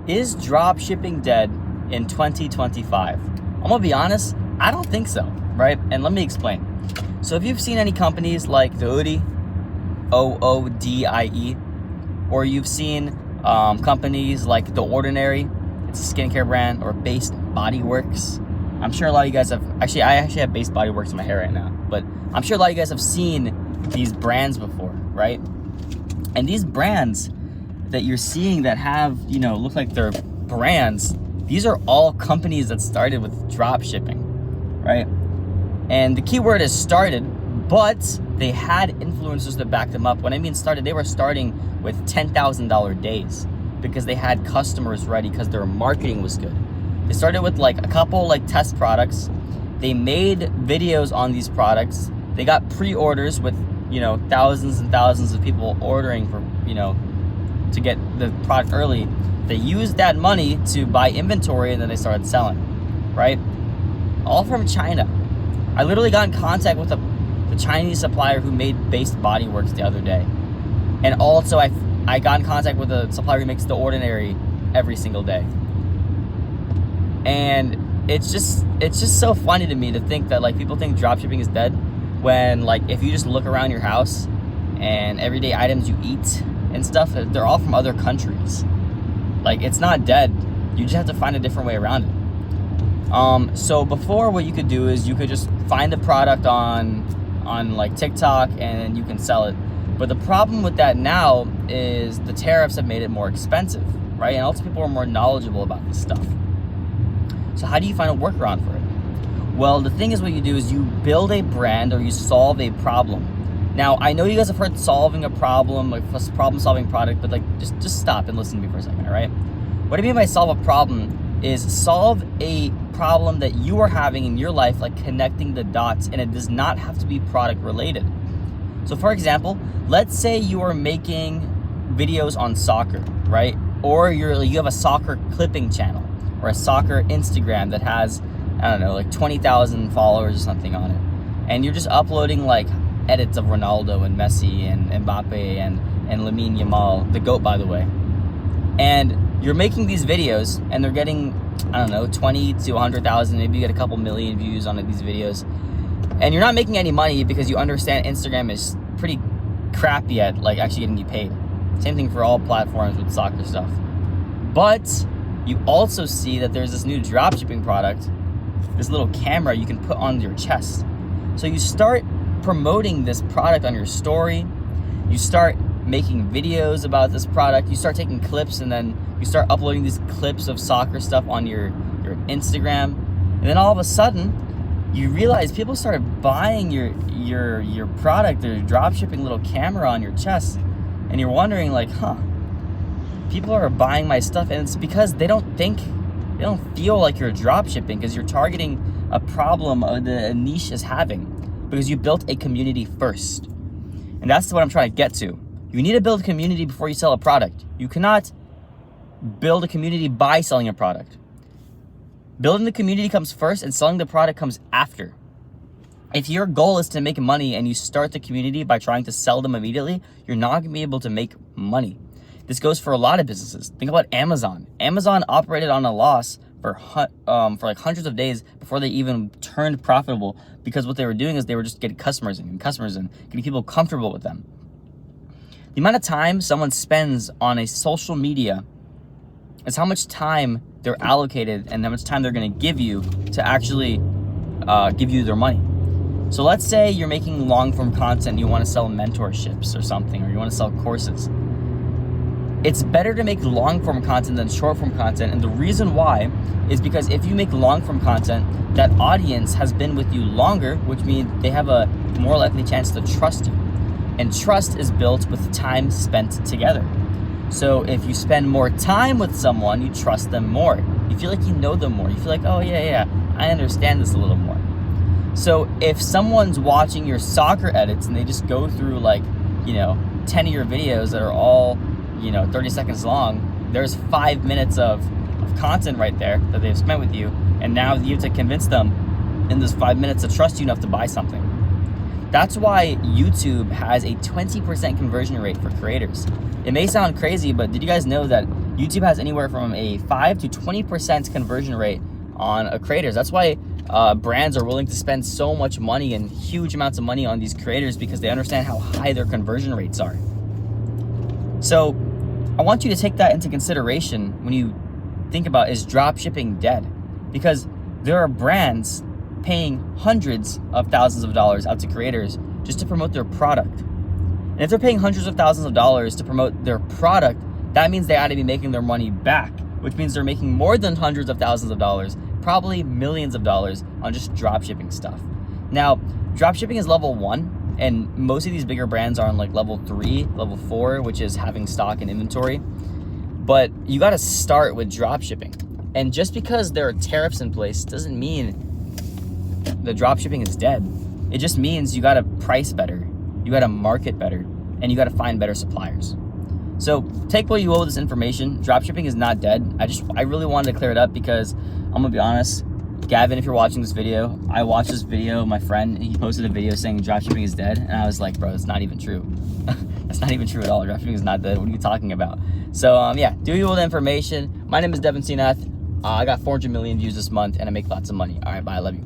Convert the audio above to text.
Is dropshipping dead in 2025? I'm gonna be honest, I don't think so, right? And let me explain. So if you've seen any companies like Oodie, OODIE, or you've seen companies like The Ordinary, it's a skincare brand, or Based Body Works. I'm sure a lot of you guys have, I actually have Based Body Works in my hair right now, but I'm sure a lot of you guys have seen these brands before, right? And these brands that you're seeing that have, look like they're brands, these are all companies that started with drop shipping, right? And the key word is started, but they had influencers that backed them up. When I mean started, they were starting with $10,000 days because they had customers ready because their marketing was good. They started with like a couple like test products. They made videos on these products. They got pre-orders with, thousands and thousands of people ordering for, to get the product early. They used that money to buy inventory and then they started selling, right? All from China. I literally got in contact with the Chinese supplier who made Based Body Works the other day. And also I got in contact with the supplier who makes The Ordinary every single day. And it's just so funny to me to think that like people think dropshipping is dead when like if you just look around your house and everyday items you eat and stuff, they're all from other countries. Like it's not dead. You just have to find a different way around it. So before, what you could do is you could just find the product on like TikTok and you can sell it. But the problem with that now is the tariffs have made it more expensive, right? And also people are more knowledgeable about this stuff. So how do you find a workaround for it? Well, the thing is, what you do is you build a brand or you solve a problem. Now, I know you guys have heard solving a problem, like a problem-solving product, but like just stop and listen to me for a second, all right? What I mean by solve a problem is solve a problem that you are having in your life, like connecting the dots, and it does not have to be product related. So for example, let's say you are making videos on soccer, right? Or you have a soccer clipping channel or a soccer Instagram that has, I don't know, like 20,000 followers or something on it. And you're just uploading like edits of Ronaldo and Messi and Mbappe and Lamine Yamal, the GOAT, by the way. And you're making these videos and they're getting, I don't know, 20 to 100,000, maybe you get a couple million views on these videos. And you're not making any money because you understand Instagram is pretty crappy at like actually getting you paid. Same thing for all platforms with soccer stuff. But you also see that there's this new dropshipping product, this little camera you can put on your chest. So you start promoting this product on your story. You start making videos about this product. You start taking clips and then you start uploading these clips of soccer stuff on your Instagram. And then all of a sudden, you realize people started buying your product, their dropshipping little camera on your chest. And you're wondering like, people are buying my stuff, and it's because they don't feel like you're dropshipping because you're targeting a problem the niche is having because you built a community first. And that's what I'm trying to get to. You need to build a community before you sell a product. You cannot build a community by selling a product. Building the community comes first and selling the product comes after. If your goal is to make money and you start the community by trying to sell them immediately, you're not gonna be able to make money. This goes for a lot of businesses. Think about Amazon. Amazon operated on a loss for like hundreds of days before they even turned profitable because what they were doing is they were just getting customers and getting people comfortable with them. The amount of time someone spends on a social media is how much time they're allocated and how much time they're gonna give you to actually give you their money. So let's say you're making long-form content and you wanna sell mentorships or something, or you wanna sell courses. It's better to make long-form content than short-form content, and the reason why is because if you make long-form content, that audience has been with you longer, which means they have a more likely chance to trust you. And trust is built with time spent together. So if you spend more time with someone, you trust them more. You feel like you know them more. You feel like, oh yeah, I understand this a little more. So if someone's watching your soccer edits and they just go through like, 10 of your videos that are all 30 seconds long, there's 5 minutes of content right there that they've spent with you, and now you have to convince them in this 5 minutes to trust you enough to buy something. That's why YouTube has a 20% conversion rate for creators. It may sound crazy, but did you guys know that YouTube has anywhere from a 5 to 20% conversion rate on creators. That's why brands are willing to spend so much money and huge amounts of money on these creators, because they understand how high their conversion rates are. So I want you to take that into consideration when you think about, is dropshipping dead? Because there are brands paying hundreds of thousands of dollars out to creators just to promote their product. And if they're paying hundreds of thousands of dollars to promote their product, that means they ought to be making their money back, which means they're making more than hundreds of thousands of dollars, probably millions of dollars on just dropshipping stuff. Now, dropshipping is level 1, and most of these bigger brands are on like level 3, level 4, which is having stock and inventory. But you got to start with dropshipping. And just because there are tariffs in place doesn't mean the dropshipping is dead. It just means you got to price better, you got to market better, and you got to find better suppliers. So take what you will with this information. Dropshipping is not dead. I really wanted to clear it up, because I'm gonna be honest, Gavin, if you're watching this video, I watched this video, my friend, he posted a video saying dropshipping is dead, and I was like, bro, that's not even true. That's not even true at all. Dropshipping is not dead. What are you talking about? So yeah, do you with the information. My name is Devin Senath. I got 400 million views this month, and I make lots of money. All right, bye, I love you.